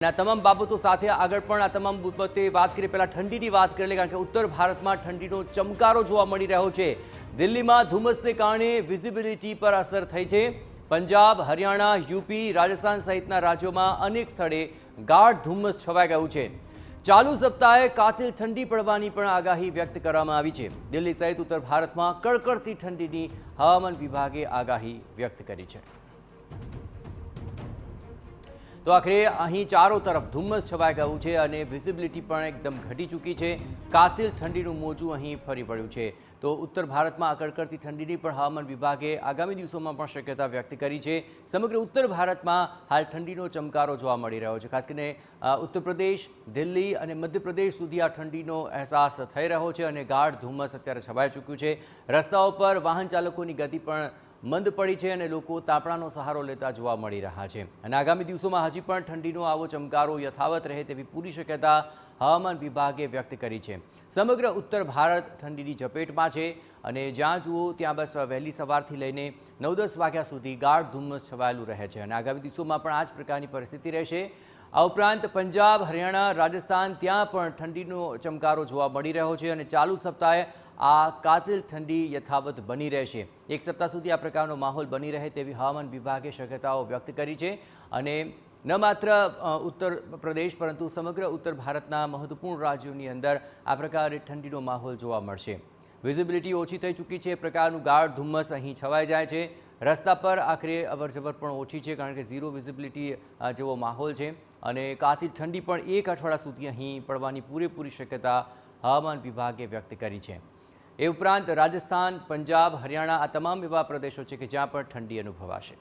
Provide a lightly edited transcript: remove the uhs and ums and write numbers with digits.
આ તમામ બાબતો સાથે આગળ પણ આ તમામ બાબતે વાત કરીએ પહેલા ઠંડીની વાત કરીએ કારણ કે ઉત્તર ભારતમાં ઠંડીનો ચમકારો જોવા મળી રહ્યો છે। દિલ્હીમાં ધુમ્મસને કારણે વિઝિબિલિટી પર અસર થઈ છે। પંજાબ, હરિયાણા, યુપી, રાજસ્થાન સહિતના રાજ્યોમાં અનેક સ્થળે ગાઢ ધુમ્મસ છવાઈ ગયું છે। ચાલુ સપ્તાહે કાતિલ ઠંડી પડવાની પણ આગાહી વ્યક્ત કરવામાં આવી છે। દિલ્હી સહિત ઉત્તર ભારતમાં કડકડતી ઠંડીની હવામાન વિભાગે આગાહી વ્યક્ત કરી છે। તો આખરે અહીં ચારો તરફ ધુમ્મસ છવાઈ ગયું છે અને વિઝિબિલિટી પણ એકદમ ઘટી ચૂકી છે। કાતિલ ઠંડીનું મોજું અહીં ફરી વળ્યું છે। તો ઉત્તર ભારતમાં કડકડતી ઠંડીની પણ હવામાન વિભાગે આગામી દિવસોમાં પણ શક્યતા વ્યક્ત કરી છે। સમગ્ર ઉત્તર ભારતમાં હાલ ઠંડીનો ચમકારો જોવા મળી રહ્યો છે। ખાસ કરીને ઉત્તર પ્રદેશ, દિલ્હી અને મધ્યપ્રદેશ સુધી આ ઠંડીનો અહેસાસ થઈ રહ્યો છે અને ગાઢ ધુમ્મસ અત્યારે છવાઈ ચૂક્યું છે। રસ્તાઓ પર વાહન ચાલકોની ગતિ પણ મંદ પડી છે અને લોકો તાપણાનો સહારો લેતા જોવા મળી રહ્યા છે અને આગામી દિવસોમાં હજી પણ ઠંડીનો આવો ચમકારો યથાવત રહે તેવી પૂરી શક્યતા હવામાન વિભાગે વ્યક્ત કરી છે। સમગ્ર ઉત્તર ભારત ઠંડીની ઝપેટમાં છે અને જ્યાં જુઓ ત્યાં બસ વહેલી સવારથી લઈને 9-10 વાગ્યા સુધી ગાઢ ધુમ્મસ છવાયેલું રહે છે અને આગામી દિવસોમાં પણ આ જ પ્રકારની પરિસ્થિતિ રહેશે। આ ઉપરાંત પંજાબ, હરિયાણા, રાજસ્થાન ત્યાં પણ ઠંડીનો ચમકારો જોવા મળી રહ્યો છે અને ચાલુ સપ્તાહે આ કાતિલ ઠંડી યથાવત બની રહેશે। એક સપ્તાહ સુધી આ પ્રકારનો માહોલ બની રહે તેવી હવામાન વિભાગે શક્યતાઓ વ્યક્ત કરી છે અને ન માત્ર ઉત્તર પ્રદેશ પરંતુ સમગ્ર ઉત્તર ભારતના મહત્વપૂર્ણ રાજ્યોની અંદર આ પ્રકારે ઠંડીનો માહોલ જોવા મળશે। વિઝિબિલિટી ઓછી થઈ ચૂકી છે। પ્રકારનું ગાઢ ધુમ્મસ અહીં છવાઈ જાય છે। રસ્તા પર આખરે અવરજવર પણ ઓછી છે કારણ કે ઝીરો વિઝિબિલિટી જેવો માહોલ છે અને કાતિલ ઠંડી પણ એક અઠવાડિયા સુધી અહીં પડવાની પૂરેપૂરી શક્યતા હવામાન વિભાગે વ્યક્ત કરી છે। એ ઉપરાંત રાજસ્થાન, પંજાબ, હરિયાણા આ તમામ એવા પ્રદેશો છે કે જ્યાં પણ ઠંડી અનુભવાશે।